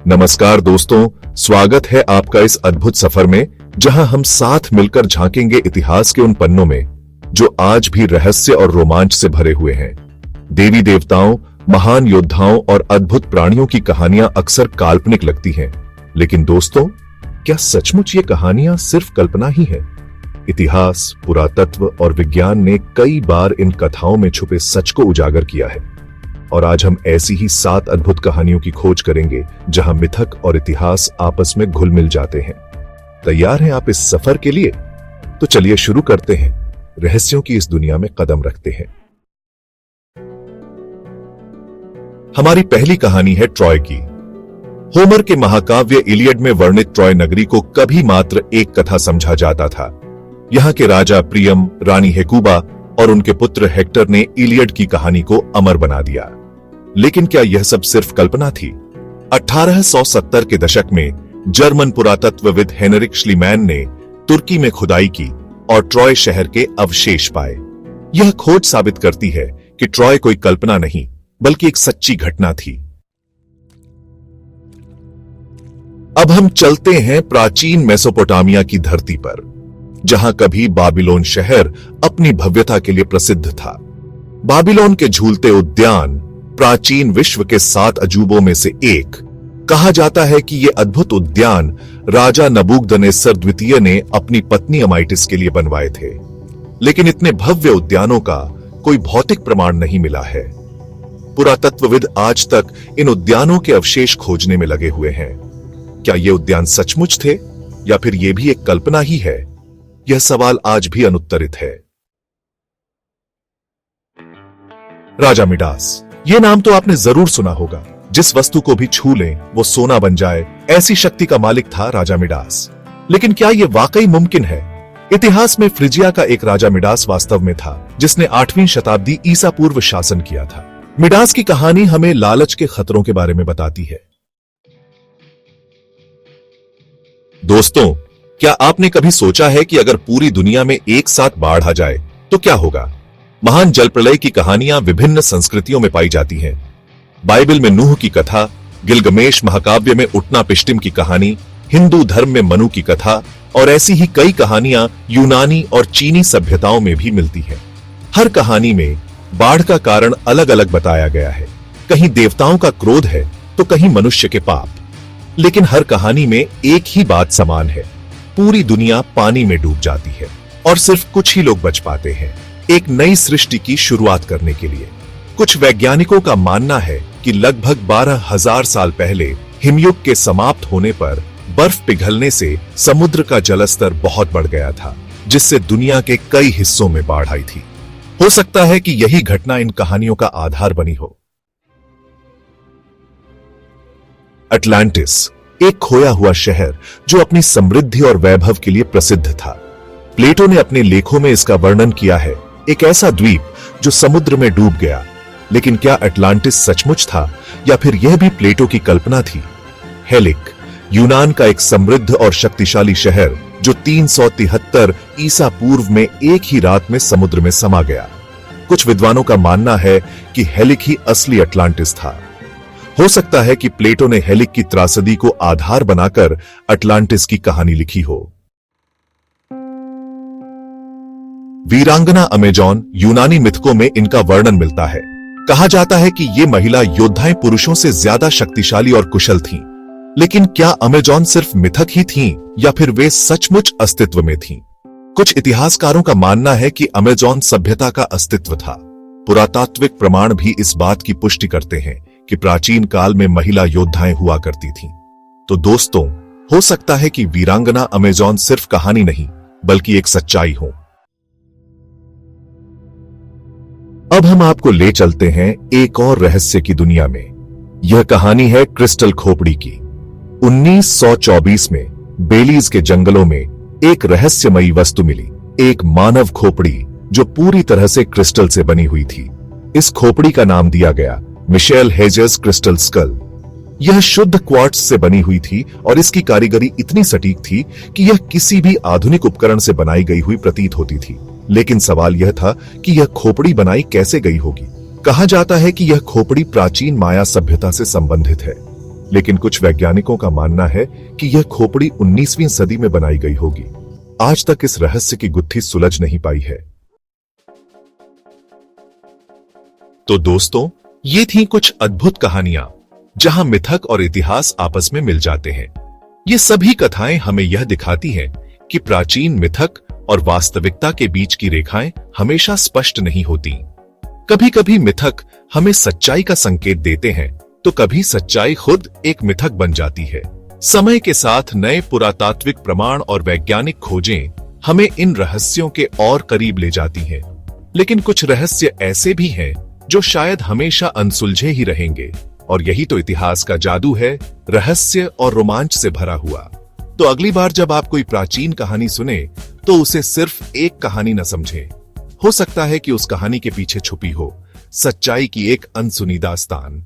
नमस्कार दोस्तों, स्वागत है आपका इस अद्भुत सफर में जहां हम साथ मिलकर झांकेंगे इतिहास के उन पन्नों में जो आज भी रहस्य और रोमांच से भरे हुए हैं। देवी देवताओं, महान योद्धाओं और अद्भुत प्राणियों की कहानियां अक्सर काल्पनिक लगती हैं, लेकिन दोस्तों, क्या सचमुच ये कहानियां सिर्फ कल्पना ही है? इतिहास, पुरातत्व और विज्ञान ने कई बार इन कथाओं में छुपे सच को उजागर किया है और आज हम ऐसी ही 7 अद्भुत कहानियों की खोज करेंगे जहां मिथक और इतिहास आपस में घुल मिल जाते हैं। तैयार हैं आप इस सफर के लिए? तो चलिए शुरू करते हैं, रहस्यों की इस दुनिया में कदम रखते हैं। हमारी पहली कहानी है ट्रॉय की। होमर के महाकाव्य इलियड में वर्णित ट्रॉय नगरी को कभी मात्र एक कथा समझा जाता था। यहाँ के राजा प्रियम, रानी हेकुबा और उनके पुत्र हेक्टर ने इलियड की कहानी को अमर बना दिया। लेकिन क्या यह सब सिर्फ कल्पना थी? 1870 के दशक में जर्मन पुरातत्वविद हेनरिक श्लीमैन ने तुर्की में खुदाई की और ट्रॉय शहर के अवशेष पाए। यह खोज साबित करती है कि ट्रॉय कोई कल्पना नहीं बल्कि एक सच्ची घटना थी। अब हम चलते हैं प्राचीन मेसोपोटामिया की धरती पर, जहां कभी बाबिलोन शहर अपनी भव्यता के लिए प्रसिद्ध था। बाबिलोन के झूलते उद्यान प्राचीन विश्व के 7 अजूबों में से एक। कहा जाता है कि यह अद्भुत उद्यान राजा नबूकदनेस्सर द्वितीय ने अपनी पत्नी अमाइटिस के लिए बनवाए थे। लेकिन इतने भव्य उद्यानों का कोई भौतिक प्रमाण नहीं मिला है। पुरातत्वविद आज तक इन उद्यानों के अवशेष खोजने में लगे हुए हैं। क्या ये उद्यान सचमुच थे या फिर यह भी एक कल्पना ही है? यह सवाल आज भी अनुत्तरित है। राजा मिडास, यह नाम तो आपने जरूर सुना होगा। जिस वस्तु को भी छू लें वो सोना बन जाए, ऐसी शक्ति का मालिक था राजा मिडास। लेकिन क्या यह वाकई मुमकिन है? इतिहास में फ्रिजिया का एक राजा मिडास वास्तव में था, जिसने 8वीं शताब्दी ईसा पूर्व शासन किया था। मिडास की कहानी हमें लालच के खतरों के बारे में बताती है। दोस्तों, क्या आपने कभी सोचा है कि अगर पूरी दुनिया में एक साथ बाढ़ आ जाए तो क्या होगा? महान जलप्रलय की कहानियां विभिन्न संस्कृतियों में पाई जाती हैं। बाइबल में नूह की कथा, गिलगमेश महाकाव्य में उटना पिष्टिम की कहानी, हिंदू धर्म में मनु की कथा और ऐसी ही कई कहानियां यूनानी और चीनी सभ्यताओं में भी मिलती हैं। हर कहानी में बाढ़ का कारण अलग अलग बताया गया है। कहीं देवताओं का क्रोध है तो कहीं मनुष्य के पाप। लेकिन हर कहानी में एक ही बात समान है, पूरी दुनिया पानी में डूब जाती है और सिर्फ कुछ ही लोग बच पाते हैं एक नई सृष्टि की शुरुआत करने के लिए। कुछ वैज्ञानिकों का मानना है कि लगभग 12,000 साल पहले हिमयुग के समाप्त होने पर बर्फ पिघलने से समुद्र का जलस्तर बहुत बढ़ गया था, जिससे दुनिया के कई हिस्सों में बाढ़ आई थी। हो सकता है कि यही घटना इन कहानियों का आधार बनी हो। अटलांटिस, एक खोया हुआ शहर जो अपनी समृद्धि और वैभव के लिए प्रसिद्ध था। प्लेटो ने अपने लेखों में इसका वर्णन किया है, एक ऐसा द्वीप जो समुद्र में डूब गया। लेकिन क्या अटलांटिस सचमुच था या फिर यह भी प्लेटो की कल्पना थी? हेलिक, यूनान का एक समृद्ध और शक्तिशाली शहर जो 373 ईसा पूर्व में एक ही रात में समुद्र में समा गया। कुछ विद्वानों का मानना है कि हेलिक ही असली अटलांटिस था। हो सकता है कि प्लेटो ने हेलिक की त्रासदी को आधार बनाकर अटलांटिस की कहानी लिखी हो। वीरांगना अमेजॉन, यूनानी मिथकों में इनका वर्णन मिलता है। कहा जाता है कि ये महिला योद्धाएं पुरुषों से ज्यादा शक्तिशाली और कुशल थीं। लेकिन क्या अमेजॉन सिर्फ मिथक ही थीं या फिर वे सचमुच अस्तित्व में थीं? कुछ इतिहासकारों का मानना है कि अमेजॉन सभ्यता का अस्तित्व था। पुरातात्विक प्रमाण भी इस बात की पुष्टि करते हैं कि प्राचीन काल में महिला योद्धाएं हुआ करती थीं। तो दोस्तों, हो सकता है कि वीरांगना अमेजॉन सिर्फ कहानी नहीं बल्कि एक सच्चाई हो। अब हम आपको ले चलते हैं एक और रहस्य की दुनिया में। यह कहानी है क्रिस्टल खोपड़ी की। 1924 में बेलीज के जंगलों में एक रहस्यमयी वस्तु मिली, एक मानव खोपड़ी जो पूरी तरह से क्रिस्टल से बनी हुई थी। इस खोपड़ी का नाम दिया गया मिशेल हेजर्स क्रिस्टल स्कल। यह शुद्ध क्वार्ट्ज से बनी हुई थी और इसकी कारीगरी इतनी सटीक थी कि यह किसी भी आधुनिक उपकरण से बनाई गई हुई प्रतीत होती थी। लेकिन सवाल यह था कि यह खोपड़ी बनाई कैसे गई होगी। कहा जाता है कि यह खोपड़ी प्राचीन माया सभ्यता से संबंधित है। लेकिन कुछ वैज्ञानिकों का मानना है कि यह खोपड़ी 19वीं सदी में बनाई गई होगी। आज तक इस रहस्य की गुत्थी सुलझ नहीं पाई है। तो दोस्तों, ये थी कुछ अद्भुत कहानियां जहां मिथक और इतिहास आपस में मिल जाते हैं। ये सभी कथाएं हमें यह दिखाती हैं कि प्राचीन मिथक और वास्तविकता के बीच की रेखाएं हमेशा स्पष्ट नहीं होती। कभी कभी मिथक हमें सच्चाई का संकेत देते हैं, तो कभी सच्चाई खुद एक मिथक बन जाती है। समय के साथ नए पुरातात्विक प्रमाण और वैज्ञानिक खोजें हमें इन रहस्यों के और करीब ले जाती हैं। लेकिन कुछ रहस्य ऐसे भी हैं जो शायद हमेशा अनसुलझे ही रहेंगे, और यही तो इतिहास का जादू है, रहस्य और रोमांच से भरा हुआ। तो अगली बार जब आप कोई प्राचीन कहानी सुने तो उसे सिर्फ एक कहानी न समझें। हो सकता है कि उस कहानी के पीछे छुपी हो सच्चाई की एक अनसुनी दास्तान।